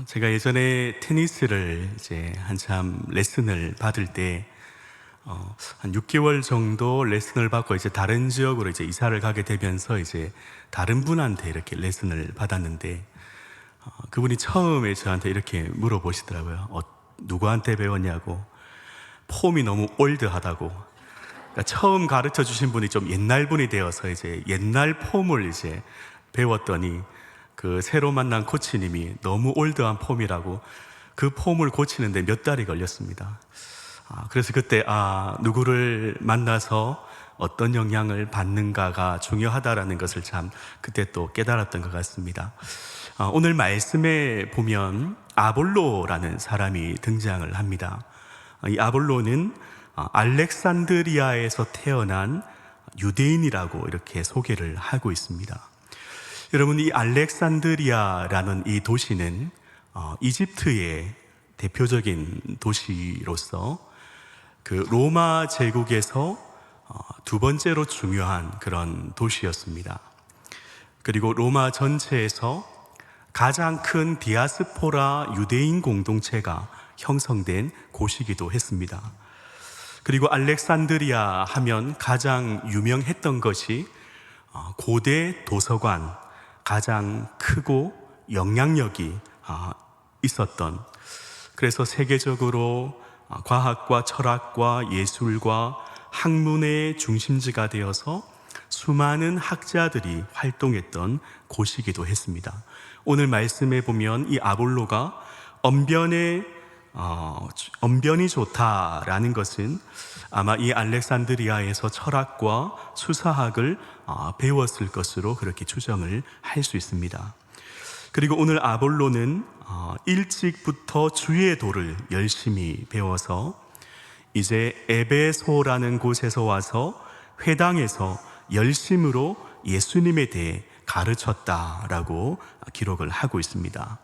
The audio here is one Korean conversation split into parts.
제가 예전에 테니스를 이제 한참 레슨을 받을 때, 한 6개월 정도 레슨을 받고 이제 다른 지역으로 이제 이사를 가게 되면서 이제 다른 분한테 이렇게 레슨을 받았는데, 그분이 처음에 저한테 이렇게 물어보시더라고요. 누구한테 배웠냐고. 폼이 너무 올드하다고. 그러니까 처음 가르쳐 주신 분이 좀 옛날 분이 되어서 이제 옛날 폼을 이제 배웠더니 그 새로 만난 코치님이 너무 올드한 폼이라고 그 폼을 고치는데 몇 달이 걸렸습니다. 그래서 그때 누구를 만나서 어떤 영향을 받는가가 중요하다라는 것을 참 그때 또 깨달았던 것 같습니다. 오늘 말씀에 보면 아볼로라는 사람이 등장을 합니다. 이 아볼로는 알렉산드리아에서 태어난 유대인이라고 이렇게 소개를 하고 있습니다. 여러분, 이 알렉산드리아라는 이 도시는 이집트의 대표적인 도시로서 그 로마 제국에서 두 번째로 중요한 그런 도시였습니다. 그리고 로마 전체에서 가장 큰 디아스포라 유대인 공동체가 형성된 곳이기도 했습니다. 그리고 알렉산드리아 하면 가장 유명했던 것이 고대 도서관, 가장 크고 영향력이 있었던, 그래서 세계적으로 과학과 철학과 예술과 학문의 중심지가 되어서 수많은 학자들이 활동했던 곳이기도 했습니다. 오늘 말씀에 보면 이 아볼로가 언변이 좋다라는 것은 아마 이 알렉산드리아에서 철학과 수사학을 배웠을 것으로 그렇게 추정을 할 수 있습니다. 그리고 오늘 아볼로는 일찍부터 주의 도를 열심히 배워서 이제 에베소라는 곳에서 와서 회당에서 열심으로 예수님에 대해 가르쳤다라고 기록을 하고 있습니다.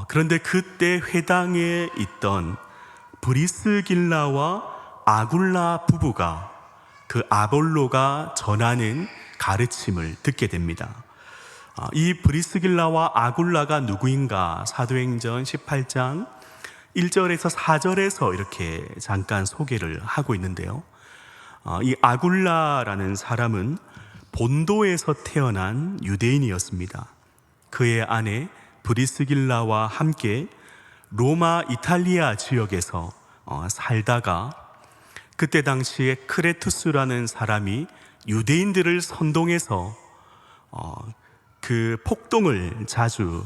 그런데 그때 회당에 있던 브리스길라와 아굴라 부부가 그 아볼로가 전하는 가르침을 듣게 됩니다. 이 브리스길라와 아굴라가 누구인가? 사도행전 18장 1절에서 4절에서 이렇게 잠깐 소개를 하고 있는데요. 이 아굴라라는 사람은 본도에서 태어난 유대인이었습니다. 그의 아내 브리스길라와 함께 로마 이탈리아 지역에서 살다가 그때 당시에 크레투스라는 사람이 유대인들을 선동해서 그 폭동을 자주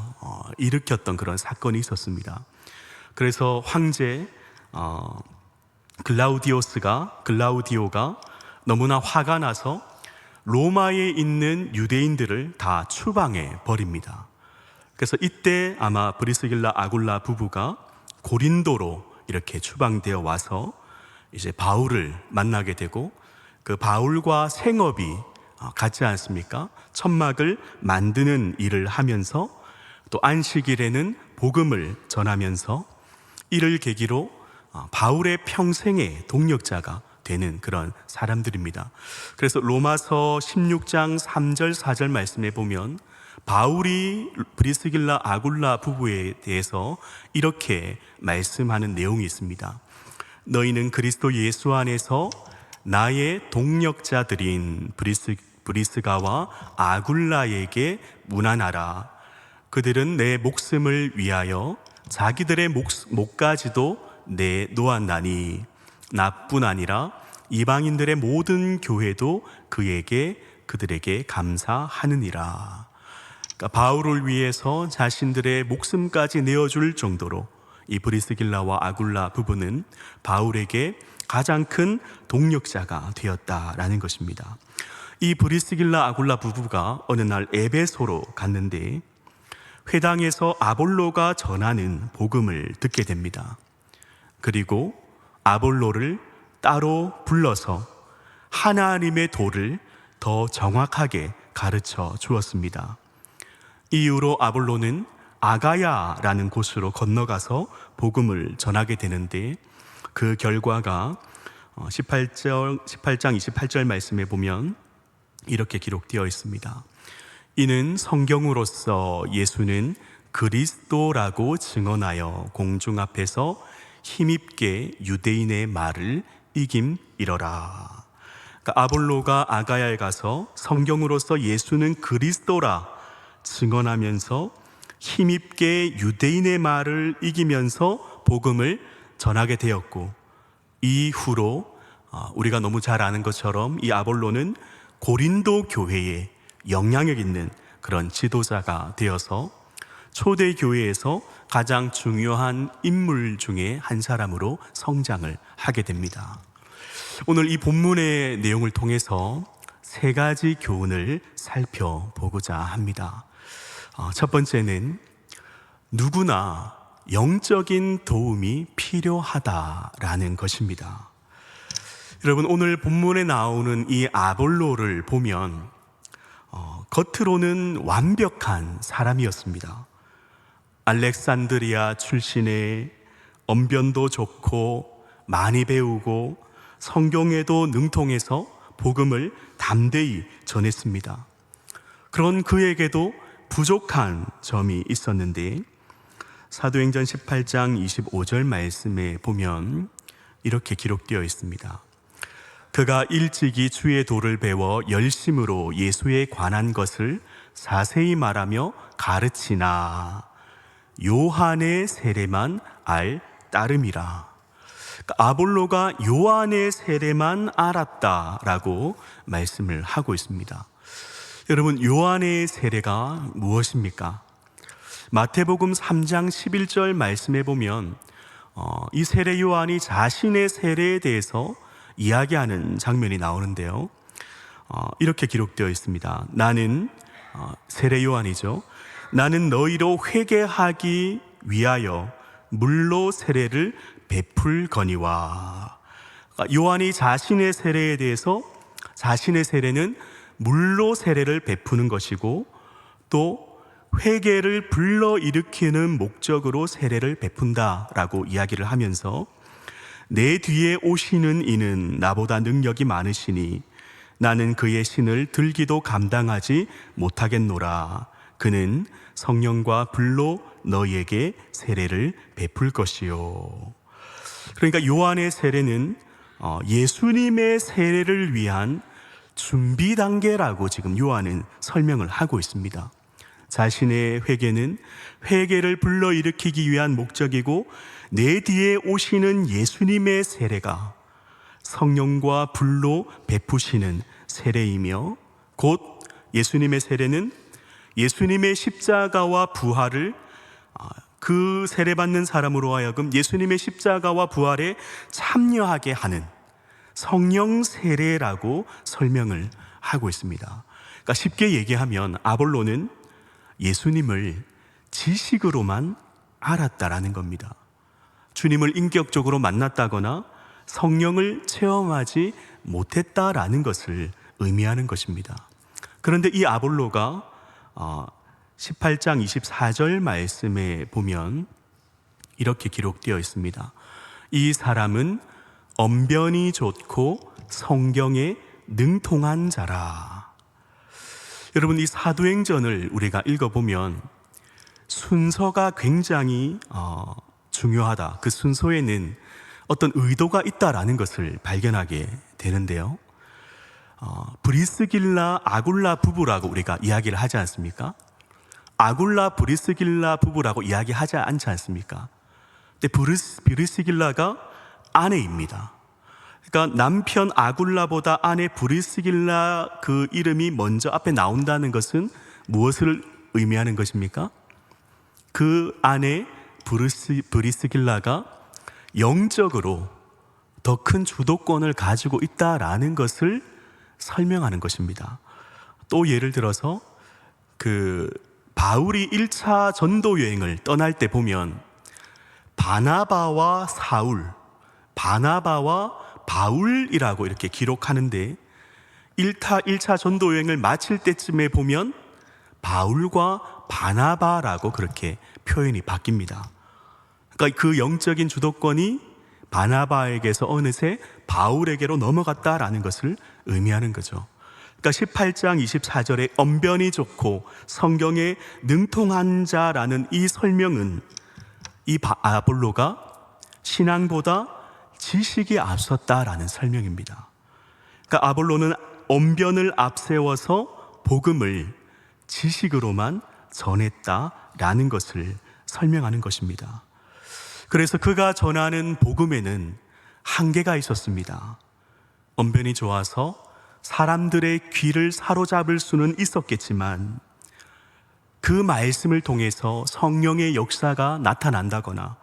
일으켰던 그런 사건이 있었습니다. 그래서 황제 글라우디오가 너무나 화가 나서 로마에 있는 유대인들을 다 추방해 버립니다. 그래서 이때 아마 브리스길라 아굴라 부부가 고린도로 이렇게 추방되어 와서 이제 바울을 만나게 되고, 그 바울과 생업이 같지 않습니까? 천막을 만드는 일을 하면서 또 안식일에는 복음을 전하면서 이를 계기로 바울의 평생의 동력자가 되는 그런 사람들입니다. 그래서 로마서 16장 3절 4절 말씀에 보면 바울이 브리스길라 아굴라 부부에 대해서 이렇게 말씀하는 내용이 있습니다. 너희는 그리스도 예수 안에서 나의 동력자들인 브리스가와 아굴라에게 문안하라. 그들은 내 목숨을 위하여 자기들의 목까지도 내놓았나니 나뿐 아니라 이방인들의 모든 교회도 그들에게 감사하느니라. 그러니까 바울을 위해서 자신들의 목숨까지 내어줄 정도로 이 브리스길라와 아굴라 부부는 바울에게 가장 큰 동력자가 되었다라는 것입니다. 이 브리스길라 아굴라 부부가 어느 날 에베소로 갔는데 회당에서 아볼로가 전하는 복음을 듣게 됩니다. 그리고 아볼로를 따로 불러서 하나님의 도를 더 정확하게 가르쳐 주었습니다. 이후로 아볼로는 아가야라는 곳으로 건너가서 복음을 전하게 되는데, 그 결과가 18장 28절 말씀에 보면 이렇게 기록되어 있습니다. 이는 성경으로서 예수는 그리스도라고 증언하여 공중 앞에서 힘입게 유대인의 말을 이김이러라. 그러니까 아볼로가 아가야에 가서 성경으로서 예수는 그리스도라 증언하면서 힘입게 유대인의 말을 이기면서 복음을 전하게 되었고, 이후로 우리가 너무 잘 아는 것처럼 이 아볼로는 고린도 교회에 영향력 있는 그런 지도자가 되어서 초대 교회에서 가장 중요한 인물 중에 한 사람으로 성장을 하게 됩니다. 오늘 이 본문의 내용을 통해서 세 가지 교훈을 살펴보고자 합니다. 첫 번째는 누구나 영적인 도움이 필요하다라는 것입니다. 여러분, 오늘 본문에 나오는 이 아볼로를 보면 겉으로는 완벽한 사람이었습니다. 알렉산드리아 출신의 언변도 좋고 많이 배우고 성경에도 능통해서 복음을 담대히 전했습니다. 그런 그에게도 부족한 점이 있었는데 사도행전 18장 25절 말씀에 보면 이렇게 기록되어 있습니다. 그가 일찍이 주의 도를 배워 열심으로 예수에 관한 것을 자세히 말하며 가르치나 요한의 세례만 알 따름이라. 아볼로가 요한의 세례만 알았다라고 말씀을 하고 있습니다. 여러분, 요한의 세례가 무엇입니까? 마태복음 3장 11절 말씀에 보면 이 세례 요한이 자신의 세례에 대해서 이야기하는 장면이 나오는데요. 이렇게 기록되어 있습니다. 나는 세례 요한이죠. 나는 너희로 회개하기 위하여 물로 세례를 베풀거니와. 요한이 자신의 세례에 대해서 자신의 세례는 물로 세례를 베푸는 것이고 또 회개를 불러일으키는 목적으로 세례를 베푼다라고 이야기를 하면서 내 뒤에 오시는 이는 나보다 능력이 많으시니 나는 그의 신을 들기도 감당하지 못하겠노라. 그는 성령과 불로 너희에게 세례를 베풀 것이요. 그러니까 요한의 세례는 예수님의 세례를 위한 준비 단계라고 지금 요한은 설명을 하고 있습니다. 자신의 회개는 회개를 불러일으키기 위한 목적이고 내 뒤에 오시는 예수님의 세례가 성령과 불로 베푸시는 세례이며 곧 예수님의 세례는 예수님의 십자가와 부활을 그 세례받는 사람으로 하여금 예수님의 십자가와 부활에 참여하게 하는 성령 세례라고 설명을 하고 있습니다. 그러니까 쉽게 얘기하면 아볼로는 예수님을 지식으로만 알았다라는 겁니다. 주님을 인격적으로 만났다거나 성령을 체험하지 못했다라는 것을 의미하는 것입니다. 그런데 이 아볼로가 18장 24절 말씀에 보면 이렇게 기록되어 있습니다. 이 사람은 언변이 좋고 성경에 능통한 자라. 여러분, 이 사도행전을 우리가 읽어보면 순서가 굉장히 중요하다. 그 순서에는 어떤 의도가 있다라는 것을 발견하게 되는데요. 브리스길라 아굴라 부부라고 우리가 이야기를 하지 않습니까? 아굴라 브리스길라 부부라고 이야기하지 않지 않습니까? 근데 브리스길라가 아내입니다. 그러니까 남편 아굴라보다 아내 브리스길라 그 이름이 먼저 앞에 나온다는 것은 무엇을 의미하는 것입니까? 그 아내 브리스길라가 영적으로 더 큰 주도권을 가지고 있다라는 것을 설명하는 것입니다. 또 예를 들어서 그 바울이 1차 전도 여행을 떠날 때 보면 바나바와 사울, 바나바와 바울이라고 이렇게 기록하는데 1차 전도 여행을 마칠 때쯤에 보면 바울과 바나바라고 그렇게 표현이 바뀝니다. 그러니까 그 영적인 주도권이 바나바에게서 어느새 바울에게로 넘어갔다라는 것을 의미하는 거죠. 그러니까 18장 24절에 언변이 좋고 성경에 능통한 자라는 이 설명은 이 아볼로가 신앙보다 지식이 앞섰다라는 설명입니다. 그러니까 아볼로는 언변을 앞세워서 복음을 지식으로만 전했다라는 것을 설명하는 것입니다. 그래서 그가 전하는 복음에는 한계가 있었습니다. 언변이 좋아서 사람들의 귀를 사로잡을 수는 있었겠지만 그 말씀을 통해서 성령의 역사가 나타난다거나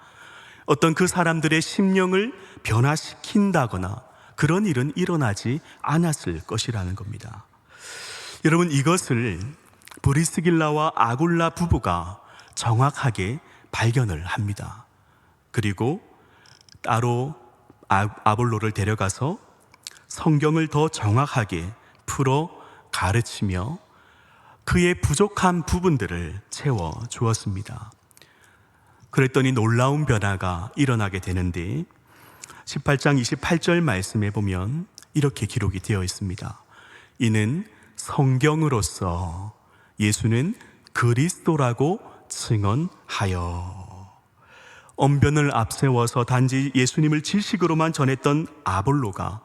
어떤 그 사람들의 심령을 변화시킨다거나 그런 일은 일어나지 않았을 것이라는 겁니다. 여러분, 이것을 브리스길라와 아굴라 부부가 정확하게 발견을 합니다. 그리고 따로 아볼로를 데려가서 성경을 더 정확하게 풀어 가르치며 그의 부족한 부분들을 채워 주었습니다. 그랬더니 놀라운 변화가 일어나게 되는데 18장 28절 말씀에 보면 이렇게 기록이 되어 있습니다. 이는 성경으로서 예수는 그리스도라고 증언하여. 언변을 앞세워서 단지 예수님을 지식으로만 전했던 아볼로가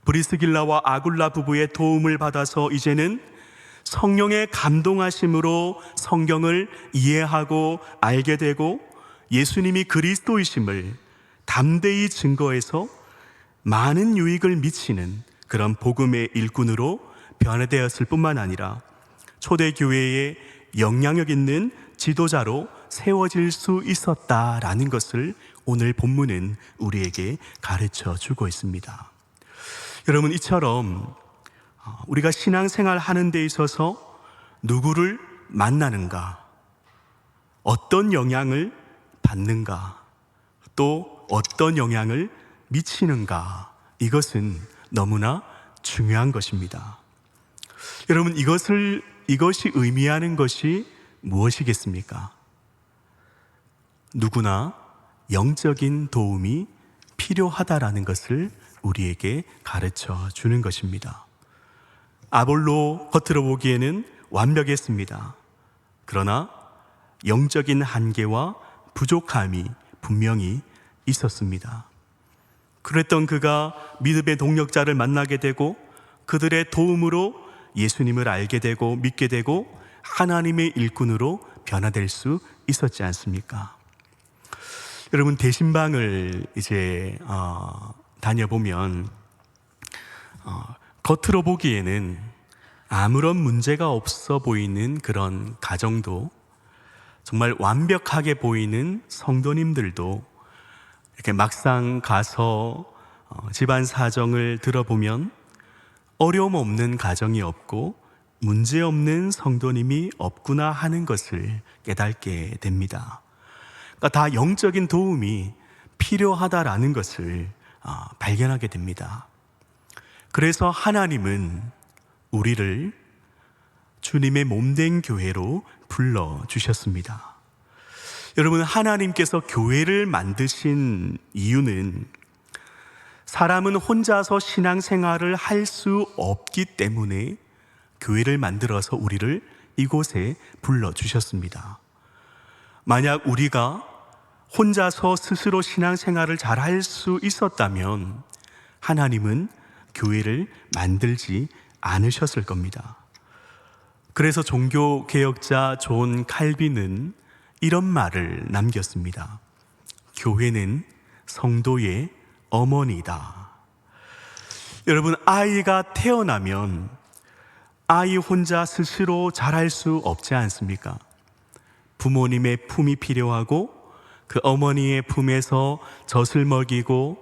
브리스길라와 아굴라 부부의 도움을 받아서 이제는 성령의 감동하심으로 성경을 이해하고 알게 되고 예수님이 그리스도이심을 담대히 증거해서 많은 유익을 미치는 그런 복음의 일꾼으로 변화되었을 뿐만 아니라 초대교회의 영향력 있는 지도자로 세워질 수 있었다라는 것을 오늘 본문은 우리에게 가르쳐 주고 있습니다. 여러분, 이처럼 우리가 신앙생활 하는 데 있어서 누구를 만나는가, 어떤 영향을 받는가, 또 어떤 영향을 미치는가, 이것은 너무나 중요한 것입니다. 여러분, 이것이 의미하는 것이 무엇이겠습니까? 누구나 영적인 도움이 필요하다라는 것을 우리에게 가르쳐 주는 것입니다. 아볼로 겉으로 보기에는 완벽했습니다. 그러나 영적인 한계와 부족함이 분명히 있었습니다. 그랬던 그가 믿음의 동력자를 만나게 되고 그들의 도움으로 예수님을 알게 되고 믿게 되고 하나님의 일꾼으로 변화될 수 있었지 않습니까? 여러분, 대신방을 이제 다녀보면 겉으로 보기에는 아무런 문제가 없어 보이는 그런 가정도, 정말 완벽하게 보이는 성도님들도 이렇게 막상 가서 집안 사정을 들어보면 어려움 없는 가정이 없고 문제 없는 성도님이 없구나 하는 것을 깨닫게 됩니다. 그러니까 다 영적인 도움이 필요하다라는 것을 발견하게 됩니다. 그래서 하나님은 우리를 주님의 몸된 교회로 불러주셨습니다. 여러분, 하나님께서 교회를 만드신 이유는 사람은 혼자서 신앙생활을 할 수 없기 때문에 교회를 만들어서 우리를 이곳에 불러주셨습니다. 만약 우리가 혼자서 스스로 신앙생활을 잘 할 수 있었다면 하나님은 교회를 만들지 않으셨을 겁니다. 그래서 종교개혁자 존 칼빈은 이런 말을 남겼습니다. 교회는 성도의 어머니다. 여러분, 아이가 태어나면 아이 혼자 스스로 잘할 수 없지 않습니까? 부모님의 품이 필요하고 그 어머니의 품에서 젖을 먹이고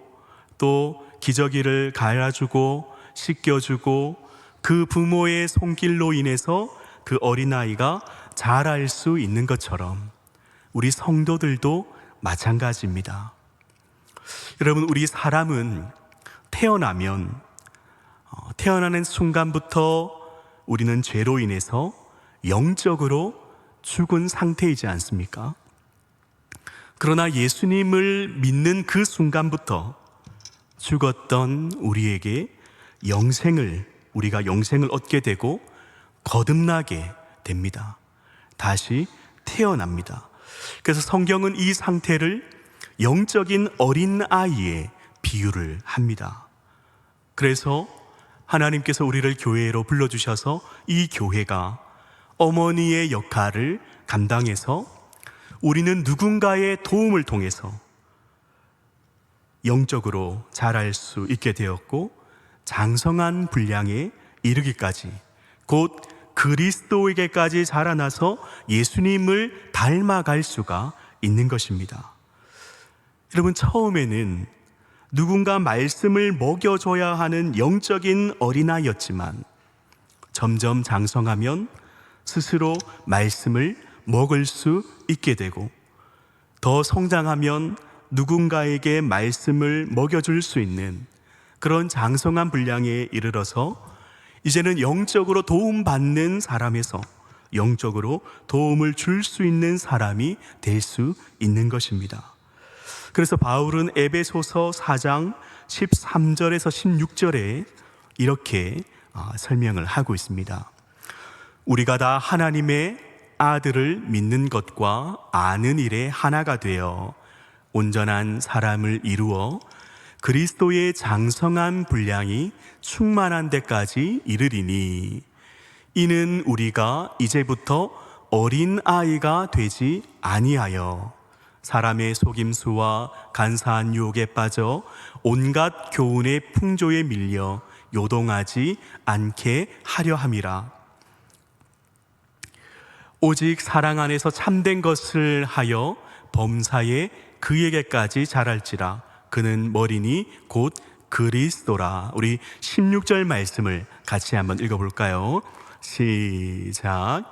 또 기저귀를 갈아주고 씻겨주고 그 부모의 손길로 인해서 그 어린아이가 자랄 수 있는 것처럼 우리 성도들도 마찬가지입니다. 여러분, 우리 사람은 태어나는 순간부터 우리는 죄로 인해서 영적으로 죽은 상태이지 않습니까? 그러나 예수님을 믿는 그 순간부터 죽었던 우리에게 영생을 우리가 영생을 얻게 되고 거듭나게 됩니다. 다시 태어납니다. 그래서 성경은 이 상태를 영적인 어린아이의 비유를 합니다. 그래서 하나님께서 우리를 교회로 불러주셔서 이 교회가 어머니의 역할을 감당해서 우리는 누군가의 도움을 통해서 영적으로 자랄 수 있게 되었고 장성한 분량에 이르기까지 곧 그리스도에게까지 자라나서 예수님을 닮아갈 수가 있는 것입니다. 여러분, 처음에는 누군가 말씀을 먹여줘야 하는 영적인 어린아이였지만 점점 장성하면 스스로 말씀을 먹을 수 있게 되고 더 성장하면 누군가에게 말씀을 먹여줄 수 있는 그런 장성한 분량에 이르러서 이제는 영적으로 도움받는 사람에서 영적으로 도움을 줄 수 있는 사람이 될 수 있는 것입니다. 그래서 바울은 에베소서 4장 13절에서 16절에 이렇게 설명을 하고 있습니다. 우리가 다 하나님의 아들을 믿는 것과 아는 일에 하나가 되어 온전한 사람을 이루어 그리스도의 장성한 분량이 충만한 데까지 이르리니 이는 우리가 이제부터 어린아이가 되지 아니하여 사람의 속임수와 간사한 유혹에 빠져 온갖 교훈의 풍조에 밀려 요동하지 않게 하려 함이라. 오직 사랑 안에서 참된 것을 하여 범사에 그에게까지 자랄지라. 그는 머리니 곧 그리스도라. 우리 16절 말씀을 같이 한번 읽어볼까요? 시작.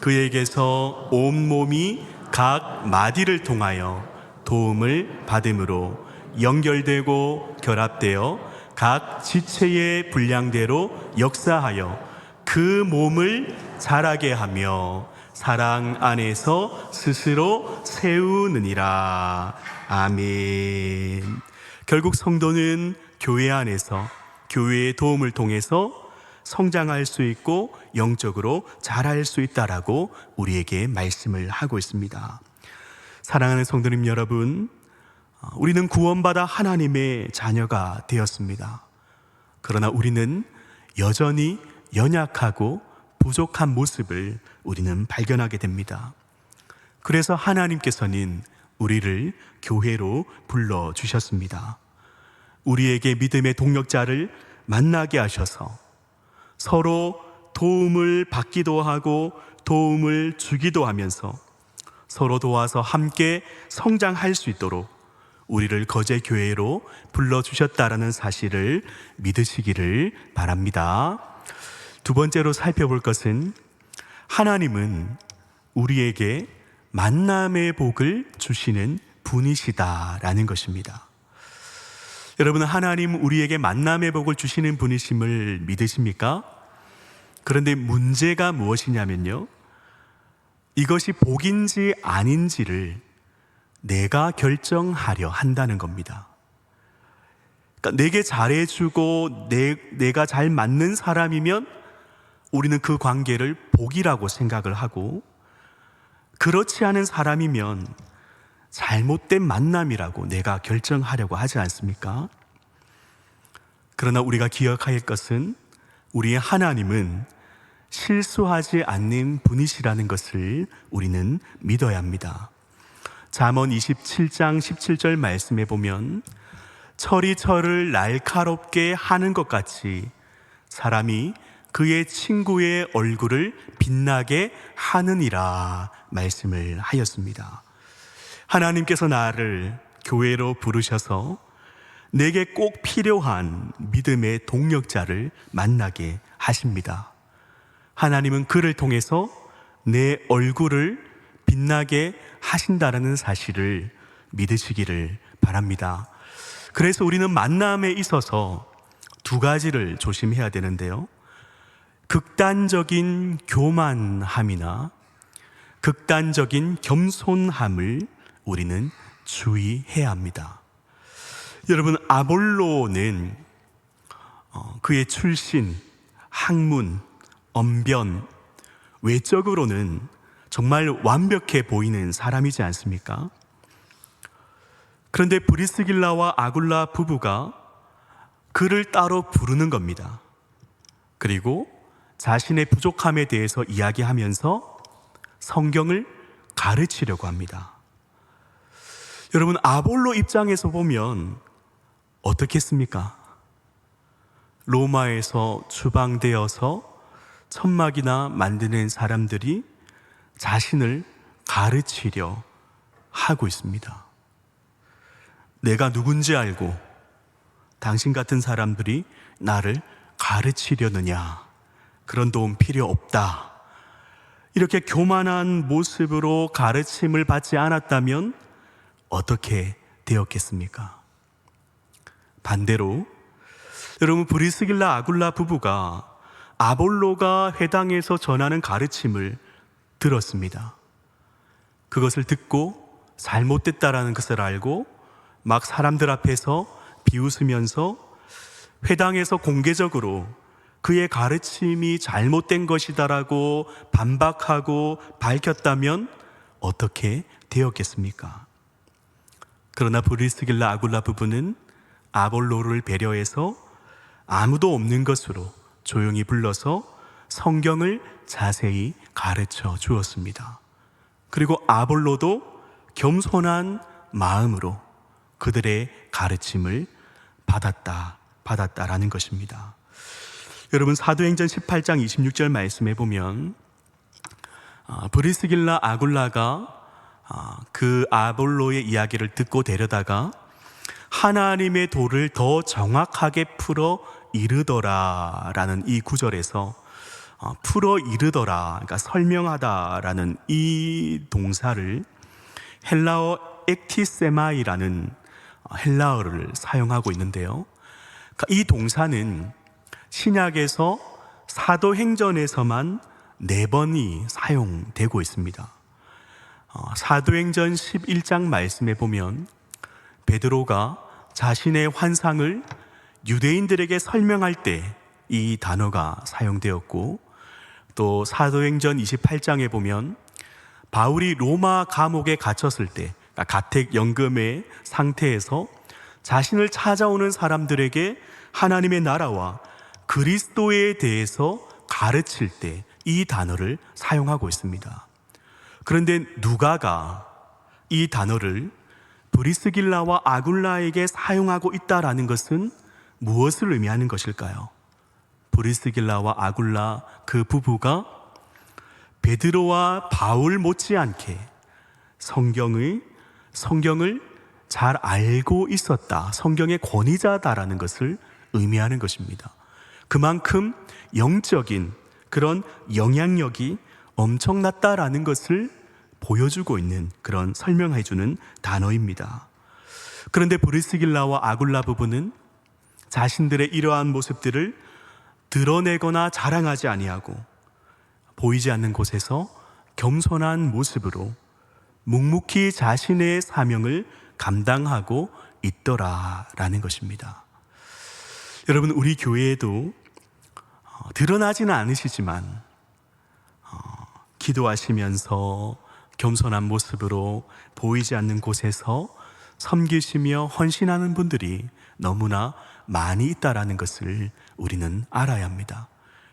그에게서 온몸이 각 마디를 통하여 도움을 받음으로 연결되고 결합되어 각 지체의 분량대로 역사하여 그 몸을 자라게 하며 사랑 안에서 스스로 세우느니라. 아멘. 결국 성도는 교회 안에서 교회의 도움을 통해서 성장할 수 있고 영적으로 자랄 수 있다라고 우리에게 말씀을 하고 있습니다. 사랑하는 성도님 여러분, 우리는 구원받아 하나님의 자녀가 되었습니다. 그러나 우리는 여전히 연약하고 부족한 모습을 우리는 발견하게 됩니다. 그래서 하나님께서는 우리를 교회로 불러주셨습니다. 우리에게 믿음의 동력자를 만나게 하셔서 서로 도움을 받기도 하고 도움을 주기도 하면서 서로 도와서 함께 성장할 수 있도록 우리를 거제 교회로 불러주셨다라는 사실을 믿으시기를 바랍니다. 두 번째로 살펴볼 것은 하나님은 우리에게 만남의 복을 주시는 분이시다라는 것입니다. 여러분, 하나님 우리에게 만남의 복을 주시는 분이심을 믿으십니까? 그런데 문제가 무엇이냐면요, 이것이 복인지 아닌지를 내가 결정하려 한다는 겁니다. 그러니까 내게 잘해주고 내가 잘 맞는 사람이면 우리는 그 관계를 복이라고 생각을 하고, 그렇지 않은 사람이면 잘못된 만남이라고 내가 결정하려고 하지 않습니까? 그러나 우리가 기억할 것은 우리의 하나님은 실수하지 않는 분이시라는 것을 우리는 믿어야 합니다. 잠언 27장 17절 말씀에 보면 철이 철을 날카롭게 하는 것 같이 사람이 그의 친구의 얼굴을 빛나게 하느니라 말씀을 하였습니다. 하나님께서 나를 교회로 부르셔서 내게 꼭 필요한 믿음의 동력자를 만나게 하십니다. 하나님은 그를 통해서 내 얼굴을 빛나게 하신다는 사실을 믿으시기를 바랍니다. 그래서 우리는 만남에 있어서 두 가지를 조심해야 되는데요, 극단적인 교만함이나 극단적인 겸손함을 우리는 주의해야 합니다. 여러분, 아볼로는 그의 출신, 학문, 언변, 외적으로는 정말 완벽해 보이는 사람이지 않습니까? 그런데 브리스길라와 아굴라 부부가 그를 따로 부르는 겁니다. 그리고 자신의 부족함에 대해서 이야기하면서 성경을 가르치려고 합니다. 여러분, 아볼로 입장에서 보면 어떻겠습니까? 로마에서 추방되어서 천막이나 만드는 사람들이 자신을 가르치려 하고 있습니다. 내가 누군지 알고 당신 같은 사람들이 나를 가르치려느냐? 그런 도움 필요 없다. 이렇게 교만한 모습으로 가르침을 받지 않았다면 어떻게 되었겠습니까? 반대로 여러분, 브리스길라 아굴라 부부가 아볼로가 회당에서 전하는 가르침을 들었습니다. 그것을 듣고 잘못됐다라는 것을 알고 막 사람들 앞에서 비웃으면서 회당에서 공개적으로 그의 가르침이 잘못된 것이다라고 반박하고 밝혔다면 어떻게 되었겠습니까? 그러나 브리스길라 아굴라 부부는 아볼로를 배려해서 아무도 없는 것으로 조용히 불러서 성경을 자세히 가르쳐 주었습니다. 그리고 아볼로도 겸손한 마음으로 그들의 가르침을 받았다라는 것입니다. 여러분, 사도행전 18장 26절 말씀에 보면 브리스길라 아굴라가 그 아볼로의 이야기를 듣고 데려다가 하나님의 도를 더 정확하게 풀어 이르더라라는 이 구절에서 풀어 이르더라, 그러니까 설명하다라는 이 동사를 헬라어 액티세마이라는 헬라어를 사용하고 있는데요. 이 동사는 신약에서 사도행전에서만 4번이 사용되고 있습니다. 사도행전 11장 말씀에 보면 베드로가 자신의 환상을 유대인들에게 설명할 때 이 단어가 사용되었고, 또 사도행전 28장에 보면 바울이 로마 감옥에 갇혔을 때, 그러니까 가택연금의 상태에서 자신을 찾아오는 사람들에게 하나님의 나라와 그리스도에 대해서 가르칠 때 이 단어를 사용하고 있습니다. 그런데 누가가 이 단어를 브리스길라와 아굴라에게 사용하고 있다라는 것은 무엇을 의미하는 것일까요? 브리스길라와 아굴라 그 부부가 베드로와 바울 못지않게 성경을 잘 알고 있었다, 성경의 권위자다라는 것을 의미하는 것입니다. 그만큼 영적인 그런 영향력이 엄청났다라는 것을 보여주고 있는, 그런 설명해주는 단어입니다. 그런데 브리스길라와 아굴라 부부는 자신들의 이러한 모습들을 드러내거나 자랑하지 아니하고 보이지 않는 곳에서 겸손한 모습으로 묵묵히 자신의 사명을 감당하고 있더라라는 것입니다. 여러분, 우리 교회에도 드러나지는 않으시지만 기도하시면서 겸손한 모습으로 보이지 않는 곳에서 섬기시며 헌신하는 분들이 너무나 많이 있다라는 것을 우리는 알아야 합니다.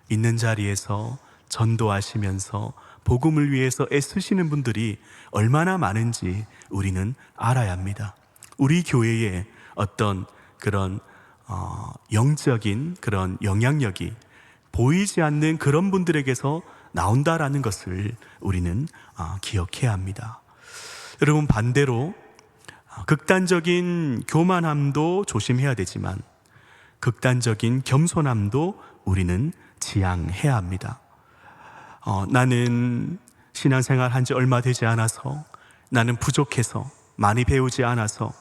있는 자리에서 전도하시면서 복음을 위해서 애쓰시는 분들이 얼마나 많은지 우리는 알아야 합니다. 우리 교회에 어떤 그런 영적인 그런 영향력이 보이지 않는 그런 분들에게서 나온다라는 것을 우리는 기억해야 합니다. 여러분, 반대로 극단적인 교만함도 조심해야 되지만 극단적인 겸손함도 우리는 지향해야 합니다. 나는 신앙생활 한 지 얼마 되지 않아서, 나는 부족해서, 많이 배우지 않아서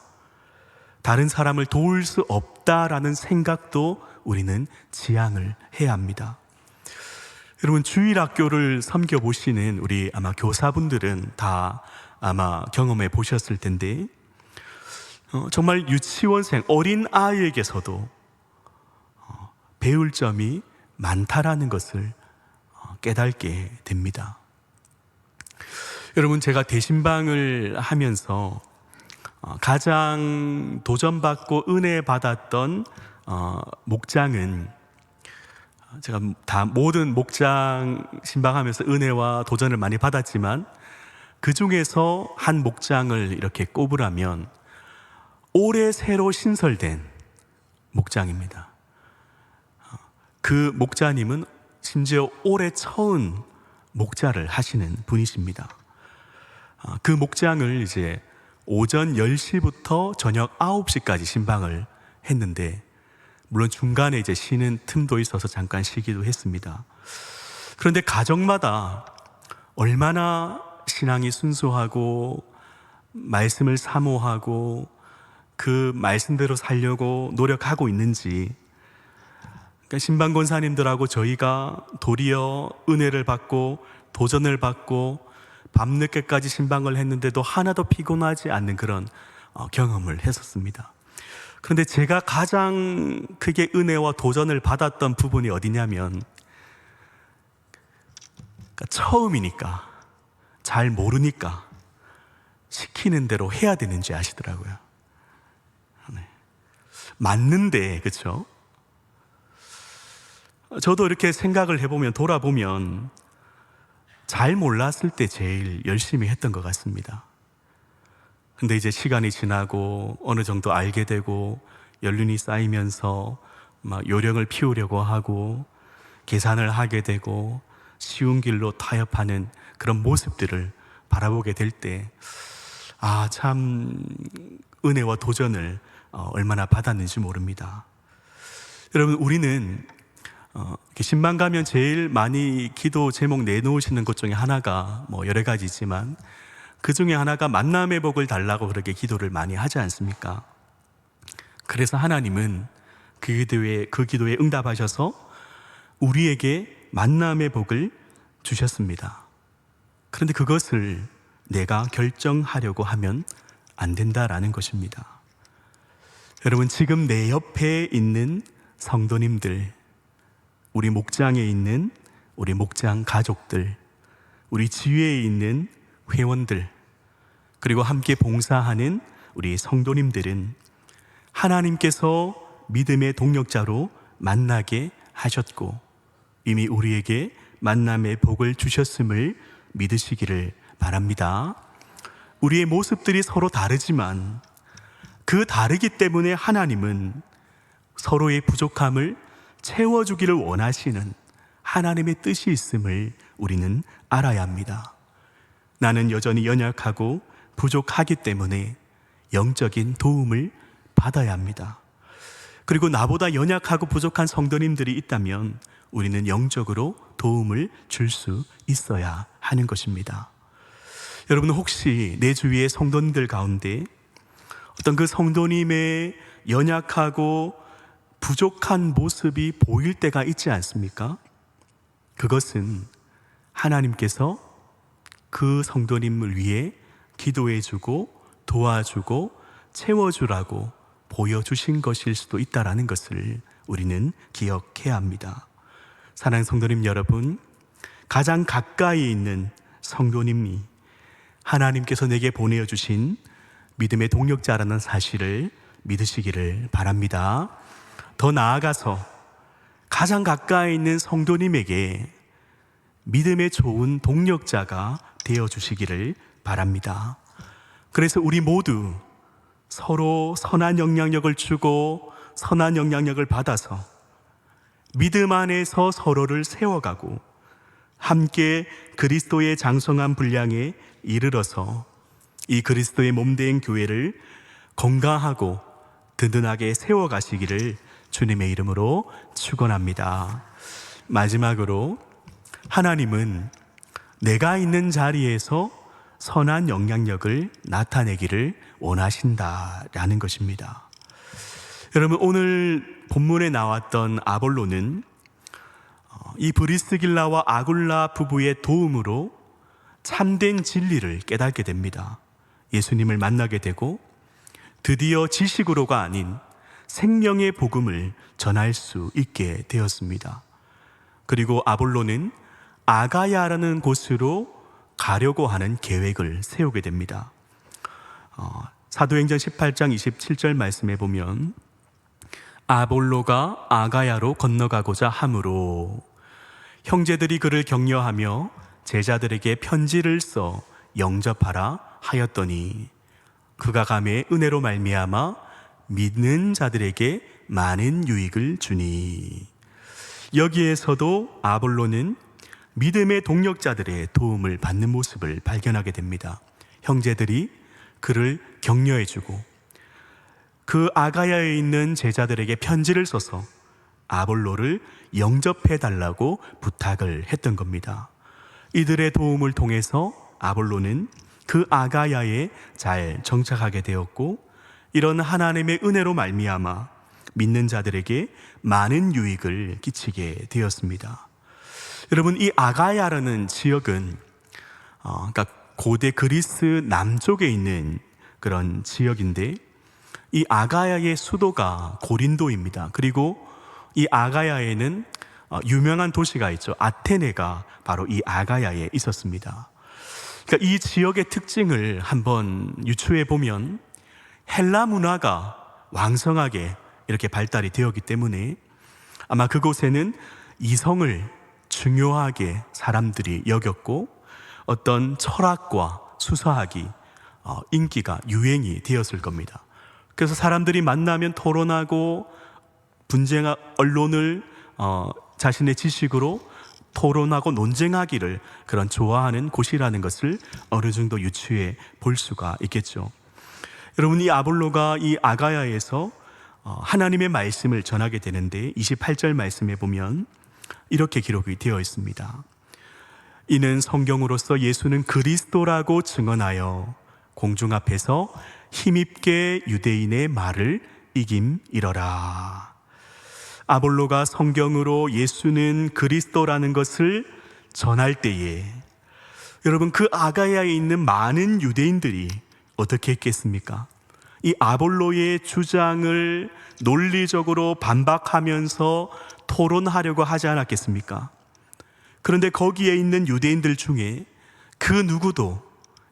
다른 사람을 도울 수 없다라는 생각도 우리는 지향을 해야 합니다. 여러분, 주일학교를 섬겨보시는 우리 아마 교사분들은 다 아마 경험해 보셨을 텐데, 정말 유치원생, 어린 아이에게서도 배울 점이 많다라는 것을 깨닫게 됩니다. 여러분, 제가 대신방을 하면서 가장 도전받고 은혜 받았던 목장은, 제가 다 모든 목장 신방하면서 은혜와 도전을 많이 받았지만 그 중에서 한 목장을 이렇게 꼽으라면 올해 새로 신설된 목장입니다. 그 목자님은 심지어 올해 처음 목자를 하시는 분이십니다. 그 목장을 이제 오전 10시부터 저녁 9시까지 신방을 했는데, 물론 중간에 이제 쉬는 틈도 있어서 잠깐 쉬기도 했습니다. 그런데 가정마다 얼마나 신앙이 순수하고 말씀을 사모하고 그 말씀대로 살려고 노력하고 있는지, 그러니까 신방 권사님들하고 저희가 도리어 은혜를 받고 도전을 받고 밤늦게까지 신방을 했는데도 하나도 피곤하지 않는 그런 경험을 했었습니다. 그런데 제가 가장 크게 은혜와 도전을 받았던 부분이 어디냐면, 그러니까 처음이니까 잘 모르니까 시키는 대로 해야 되는지 아시더라고요. 네. 맞는데, 그렇죠? 저도 이렇게 생각을 해보면, 돌아보면 잘 몰랐을 때 제일 열심히 했던 것 같습니다. 근데 이제 시간이 지나고 어느 정도 알게 되고 연륜이 쌓이면서 막 요령을 피우려고 하고 계산을 하게 되고 쉬운 길로 타협하는 그런 모습들을 바라보게 될 때, 참 은혜와 도전을 얼마나 받았는지 모릅니다. 여러분, 우리는 신방 가면 제일 많이 기도 제목 내놓으시는 것 중에 하나가 여러 가지 있지만, 그 중에 하나가 만남의 복을 달라고 그렇게 기도를 많이 하지 않습니까? 그래서 하나님은 그 기도에 응답하셔서 우리에게 만남의 복을 주셨습니다. 그런데 그것을 내가 결정하려고 하면 안 된다라는 것입니다. 여러분, 지금 내 옆에 있는 성도님들, 우리 목장에 있는 우리 목장 가족들, 우리 지회에 있는 회원들, 그리고 함께 봉사하는 우리 성도님들은 하나님께서 믿음의 동력자로 만나게 하셨고 이미 우리에게 만남의 복을 주셨음을 믿으시기를 바랍니다. 우리의 모습들이 서로 다르지만 그 다르기 때문에 하나님은 서로의 부족함을 채워주기를 원하시는 하나님의 뜻이 있음을 우리는 알아야 합니다. 나는 여전히 연약하고 부족하기 때문에 영적인 도움을 받아야 합니다. 그리고 나보다 연약하고 부족한 성도님들이 있다면 우리는 영적으로 도움을 줄 수 있어야 하는 것입니다. 여러분, 혹시 내 주위의 성도님들 가운데 어떤 그 성도님의 연약하고 부족한 모습이 보일 때가 있지 않습니까? 그것은 하나님께서 그 성도님을 위해 기도해주고 도와주고 채워주라고 보여주신 것일 수도 있다는 것을 우리는 기억해야 합니다. 사랑하는 성도님 여러분, 가장 가까이 있는 성도님이 하나님께서 내게 보내주신 믿음의 동력자라는 사실을 믿으시기를 바랍니다. 더 나아가서 가장 가까이 있는 성도님에게 믿음의 좋은 동력자가 되어주시기를 바랍니다. 그래서 우리 모두 서로 선한 영향력을 주고 선한 영향력을 받아서 믿음 안에서 서로를 세워가고 함께 그리스도의 장성한 분량에 이르러서 이 그리스도의 몸된 교회를 건강하고 든든하게 세워가시기를 주님의 이름으로 축원합니다. 마지막으로 하나님은 내가 있는 자리에서 선한 영향력을 나타내기를 원하신다라는 것입니다. 여러분, 오늘 본문에 나왔던 아볼로는 이 브리스길라와 아굴라 부부의 도움으로 참된 진리를 깨닫게 됩니다. 예수님을 만나게 되고 드디어 지식으로가 아닌 생명의 복음을 전할 수 있게 되었습니다. 그리고 아볼로는 아가야라는 곳으로 가려고 하는 계획을 세우게 됩니다. 사도행전 18장 27절 말씀에 보면 아볼로가 아가야로 건너가고자 하므로 형제들이 그를 격려하며 제자들에게 편지를 써 영접하라 하였더니 그가 감에 은혜로 말미암아 믿는 자들에게 많은 유익을 주니. 여기에서도 아볼로는 믿음의 동력자들의 도움을 받는 모습을 발견하게 됩니다. 형제들이 그를 격려해주고 그 아가야에 있는 제자들에게 편지를 써서 아볼로를 영접해달라고 부탁을 했던 겁니다. 이들의 도움을 통해서 아볼로는 그 아가야에 잘 정착하게 되었고, 이런 하나님의 은혜로 말미암아 믿는 자들에게 많은 유익을 끼치게 되었습니다. 여러분, 이 아가야라는 지역은 그러니까 고대 그리스 남쪽에 있는 그런 지역인데, 이 아가야의 수도가 고린도입니다. 그리고 이 아가야에는 유명한 도시가 있죠. 아테네가 바로 이 아가야에 있었습니다. 그러니까 이 지역의 특징을 한번 유추해 보면 헬라 문화가 왕성하게 이렇게 발달이 되었기 때문에 아마 그곳에는 이성을 중요하게 사람들이 여겼고, 어떤 철학과 수사학이 인기가 유행이 되었을 겁니다. 그래서 사람들이 만나면 토론하고 언론을 자신의 지식으로 토론하고 논쟁하기를 그런 좋아하는 곳이라는 것을 어느 정도 유추해 볼 수가 있겠죠. 여러분, 이 아볼로가 이 아가야에서 하나님의 말씀을 전하게 되는데 28절 말씀에 보면 이렇게 기록이 되어 있습니다. 이는 성경으로서 예수는 그리스도라고 증언하여 공중 앞에서 힘입게 유대인의 말을 이김이러라. 아볼로가 성경으로 예수는 그리스도라는 것을 전할 때에 여러분, 그 아가야에 있는 많은 유대인들이 어떻게 했겠습니까? 이 아볼로의 주장을 논리적으로 반박하면서 토론하려고 하지 않았겠습니까? 그런데 거기에 있는 유대인들 중에 그 누구도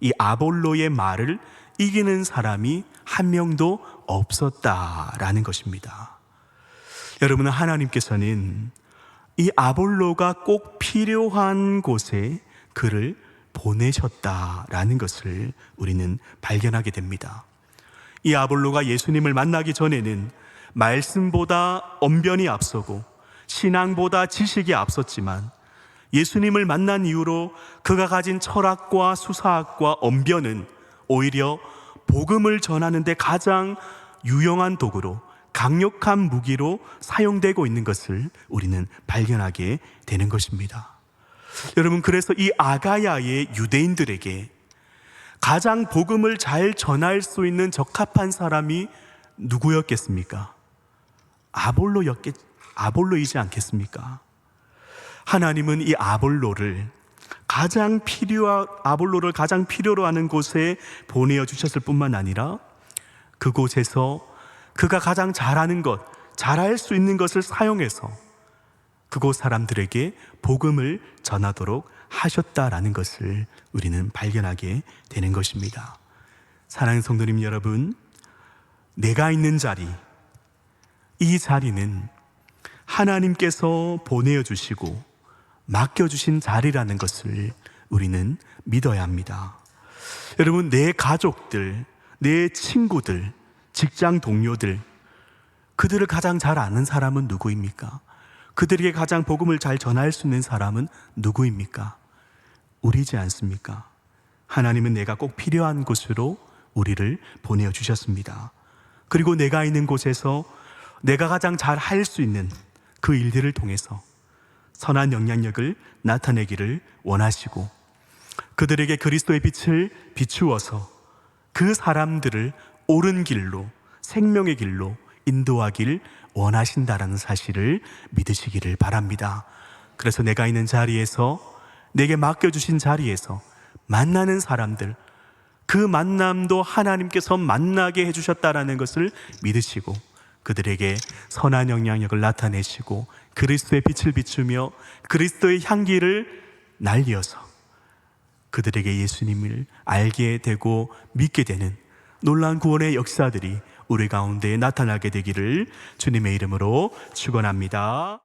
이 아볼로의 말을 이기는 사람이 한 명도 없었다라는 것입니다. 여러분, 하나님께서는 이 아볼로가 꼭 필요한 곳에 그를 보내셨다라는 것을 우리는 발견하게 됩니다. 이 아볼로가 예수님을 만나기 전에는 말씀보다 언변이 앞서고 신앙보다 지식이 앞섰지만, 예수님을 만난 이후로 그가 가진 철학과 수사학과 언변은 오히려 복음을 전하는 데 가장 유용한 도구로, 강력한 무기로 사용되고 있는 것을 우리는 발견하게 되는 것입니다. 여러분, 그래서 이 아가야의 유대인들에게 가장 복음을 잘 전할 수 있는 적합한 사람이 누구였겠습니까? 아볼로이지 않겠습니까? 하나님은 이 아볼로를 가장 필요로 하는 곳에 보내어 주셨을 뿐만 아니라 그곳에서 그가 가장 잘하는 것, 잘할 수 있는 것을 사용해서 그곳 사람들에게 복음을 전하도록 하셨다라는 것을 우리는 발견하게 되는 것입니다. 사랑하는 성도님 여러분, 내가 있는 자리, 이 자리는 하나님께서 보내어 주시고 맡겨주신 자리라는 것을 우리는 믿어야 합니다. 여러분, 내 가족들, 내 친구들, 직장 동료들, 그들을 가장 잘 아는 사람은 누구입니까? 그들에게 가장 복음을 잘 전할 수 있는 사람은 누구입니까? 우리지 않습니까? 하나님은 내가 꼭 필요한 곳으로 우리를 보내어 주셨습니다. 그리고 내가 있는 곳에서 내가 가장 잘 할 수 있는 그 일들을 통해서 선한 영향력을 나타내기를 원하시고, 그들에게 그리스도의 빛을 비추어서 그 사람들을 옳은 길로, 생명의 길로 인도하길 원하신다라는 사실을 믿으시기를 바랍니다. 그래서 내가 있는 자리에서, 내게 맡겨주신 자리에서 만나는 사람들, 그 만남도 하나님께서 만나게 해주셨다라는 것을 믿으시고 그들에게 선한 영향력을 나타내시고 그리스도의 빛을 비추며 그리스도의 향기를 날리어서 그들에게 예수님을 알게 되고 믿게 되는 놀라운 구원의 역사들이 우리 가운데 나타나게 되기를 주님의 이름으로 축원합니다.